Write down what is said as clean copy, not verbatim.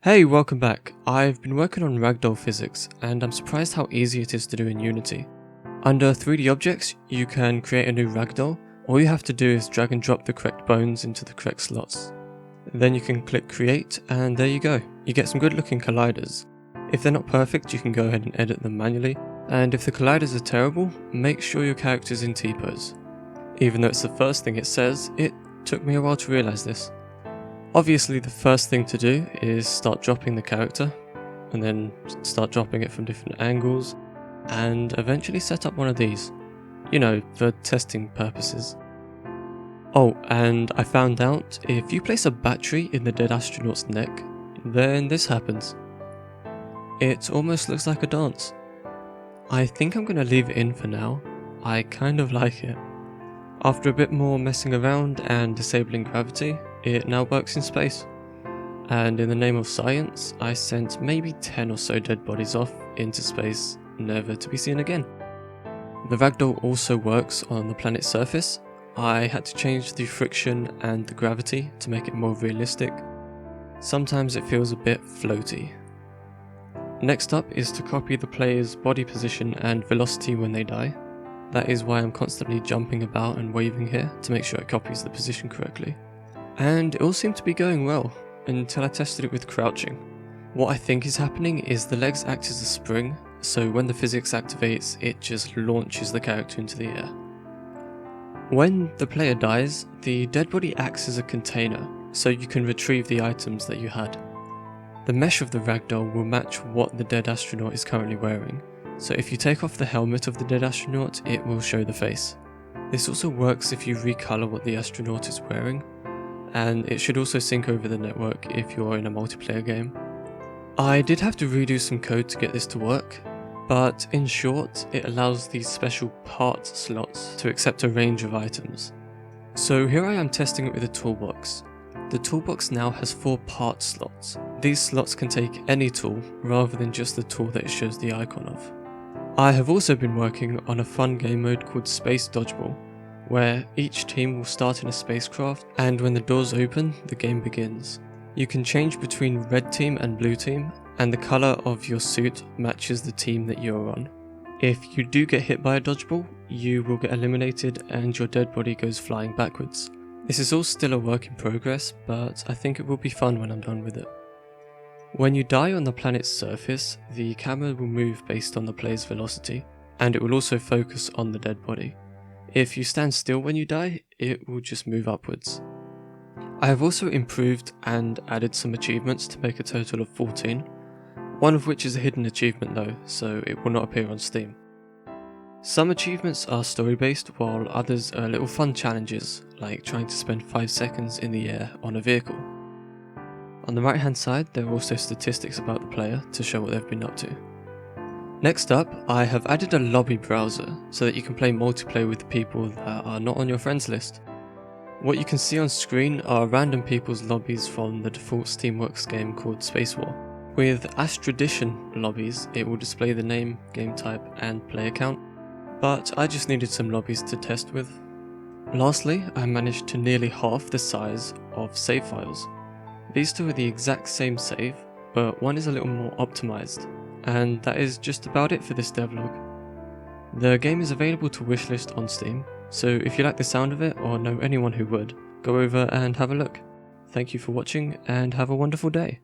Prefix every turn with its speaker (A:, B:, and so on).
A: Hey, welcome back. I've been working on ragdoll physics, and I'm surprised how easy it is to do in Unity. Under 3D objects, you can create a new ragdoll. All you have to do is drag and drop the correct bones into the correct slots. Then you can click create, and there you go. You get some good looking colliders. If they're not perfect, you can go ahead and edit them manually, and if the colliders are terrible, make sure your character's in T-pose. Even though it's the first thing it says, it took me a while to realise this. Obviously, the first thing to do is start dropping the character, and then start dropping it from different angles, and eventually set up one of these. You know, for testing purposes. Oh, and I found out if you place a battery in the dead astronaut's neck, then this happens. It almost looks like a dance. I think I'm going to leave it in for now. I kind of like it. After a bit more messing around and disabling gravity, it now works in space. And in the name of science, I sent maybe 10 or so dead bodies off into space, never to be seen again. The ragdoll also works on the planet's surface. I had to change the friction and the gravity to make it more realistic. Sometimes it feels a bit floaty. Next up is to copy the player's body position and velocity when they die. That is why I'm constantly jumping about and waving here to make sure it copies the position correctly. And it all seemed to be going well, until I tested it with crouching. What I think is happening is the legs act as a spring, so when the physics activates, it just launches the character into the air. When the player dies, the dead body acts as a container, so you can retrieve the items that you had. The mesh of the ragdoll will match what the dead astronaut is currently wearing, so if you take off the helmet of the dead astronaut, it will show the face. This also works if you recolor what the astronaut is wearing, and it should also sync over the network if you're in a multiplayer game. I did have to redo some code to get this to work, but in short, it allows these special part slots to accept a range of items. So here I am testing it with a toolbox. The toolbox now has 4 part slots. These slots can take any tool rather than just the tool that it shows the icon of. I have also been working on a fun game mode called Space Dodgeball, where each team will start in a spacecraft, and when the doors open, the game begins. You can change between red team and blue team, and the colour of your suit matches the team that you're on. If you do get hit by a dodgeball, you will get eliminated and your dead body goes flying backwards. This is all still a work in progress, but I think it will be fun when I'm done with it. When you die on the planet's surface, the camera will move based on the player's velocity, and it will also focus on the dead body. If you stand still when you die, it will just move upwards. I have also improved and added some achievements to make a total of 14, one of which is a hidden achievement though, so it will not appear on Steam. Some achievements are story based, while others are little fun challenges, like trying to spend 5 seconds in the air on a vehicle. On the right hand side, there are also statistics about the player to show what they've been up to. Next up, I have added a lobby browser so that you can play multiplayer with people that are not on your friends list. What you can see on screen are random people's lobbies from the default Steamworks game called Space War. With Astrodition lobbies, it will display the name, game type and player count, but I just needed some lobbies to test with. Lastly, I managed to nearly half the size of save files. These two are the exact same save, but one is a little more optimized. And that is just about it for this devlog. The game is available to wishlist on Steam, so if you like the sound of it or know anyone who would, go over and have a look. Thank you for watching and have a wonderful day.